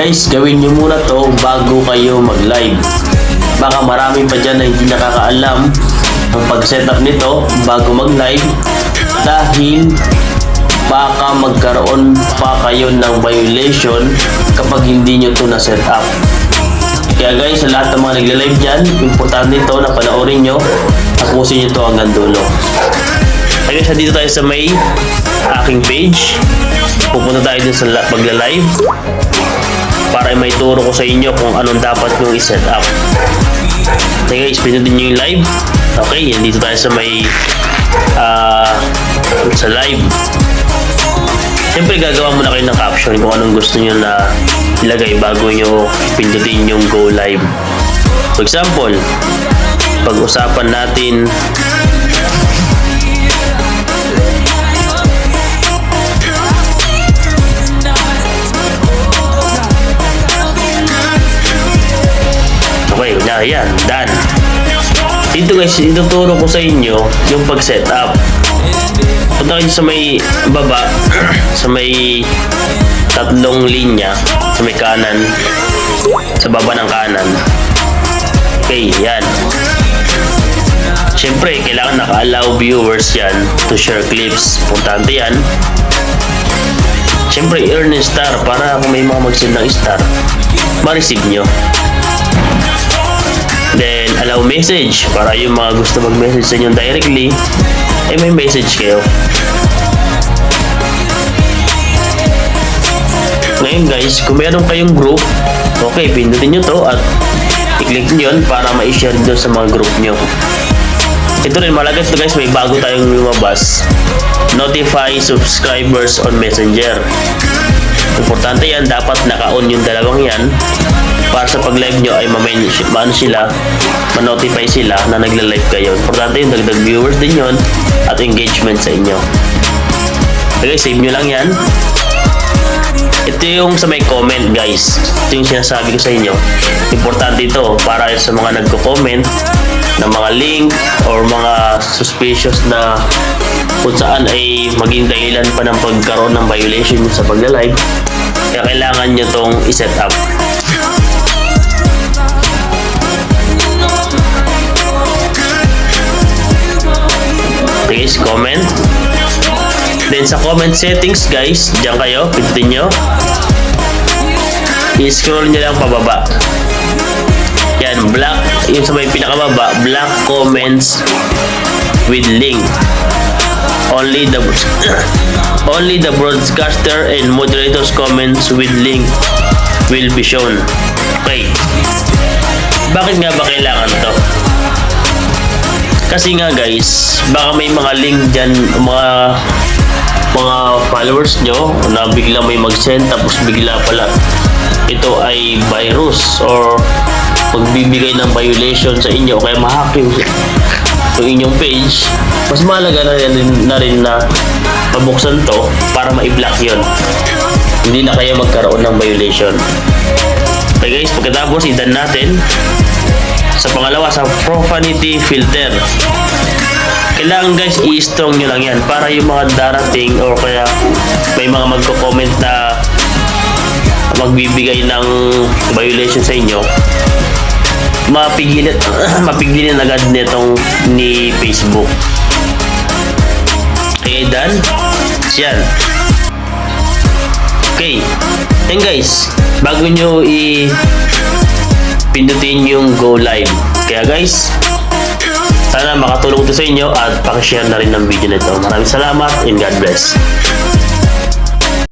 Guys, gawin nyo muna to bago kayo mag-live. Baka marami pa dyan na hindi nakakaalam ang pag-setup nito bago mag-live dahil baka magkaroon pa kayo ng violation kapag hindi nyo to na-setup. Kaya guys, sa lahat ng mga nagla-live dyan, importante ito na panoorin nyo, tapusin nyo to hanggang dulo. Kaya guys, dito tayo sa may aking page. Pupunta tayo din sa pagla-live para may turo ko sa inyo kung anong dapat nyo i-set up. Okay guys, pinutin nyo yung live. Okay, dito tayo sa may sa live. Siyempre gagawa muna kayo ng caption kung anong gusto nyo na ilagay bago nyo pindutin yung go live. For example, pag-usapan natin okay, yan, done. Dito guys, ituturo ko sa inyo yung pag-setup. Punta kayo sa may baba, sa may tatlong linya, sa may kanan, sa baba ng kanan. Okay, yan. Siyempre, kailangan naka-allow viewers yan to share clips. Importante yan. Siyempre, earn a star para kung may mga mag-send ng star, ma-receive nyo. Then, allow message para yung mga gusto mag-message sa inyo directly, eh may message kayo. Ngayon guys, kung meron kayong group, okay, pindutin nyo to at i-click nyo yun para ma-share nyo sa mga group nyo. Ito rin, malaga ito guys, may bago tayong lumabas. Notify subscribers on Messenger. Importante yan, dapat naka-on yung dalawang yan para sa pag-live nyo ay ma-notify sila na nagla-live kayo. Importante yung dagdag viewers din yun at engagement sa inyo. Okay, save nyo lang yan. Ito yung sa may comment guys. Ito yung sinasabi ko sa inyo. Importante ito para sa mga nagko-comment ng mga link or mga suspicious na kung saan ay maging dahilan pa ng pagkaroon ng violation sa pagla-live. Kaya kailangan nyo tong i-set up. Please comment. Then sa comment settings guys, diyan kayo, pindutin nyo. I-scroll nyo lang pababa. Yan, black, yung sa may pinakababa, black comments with link. Only the broadcaster and moderators comments with link will be shown. Okay. Bakit nga ba kailangan to? Kasi nga guys, baka may mga link dyan, mga followers nyo na bigla may mag-send tapos bigla pala ito ay virus or magbibigay ng violation sa inyo o kaya ma-hack yung inyong page. Mas mahalaga na rin na pabuksan to para ma-block yun. Hindi na kayo magkaroon ng violation. Okay guys, pagkatapos i-done natin. Sa pangalawa, sa profanity filter. Kailangan guys, i-strong nyo lang yan para yung mga darating or kaya may mga magko-comment na magbibigay ng violation sa inyo, mapigilin agad nitong ni Facebook. Okay, done? Yan. Okay. And guys, bago nyo pindutin yung go live. Kaya guys, sana makatulong ito sa inyo at pakishare na rin ng video nito. Maraming salamat and God bless.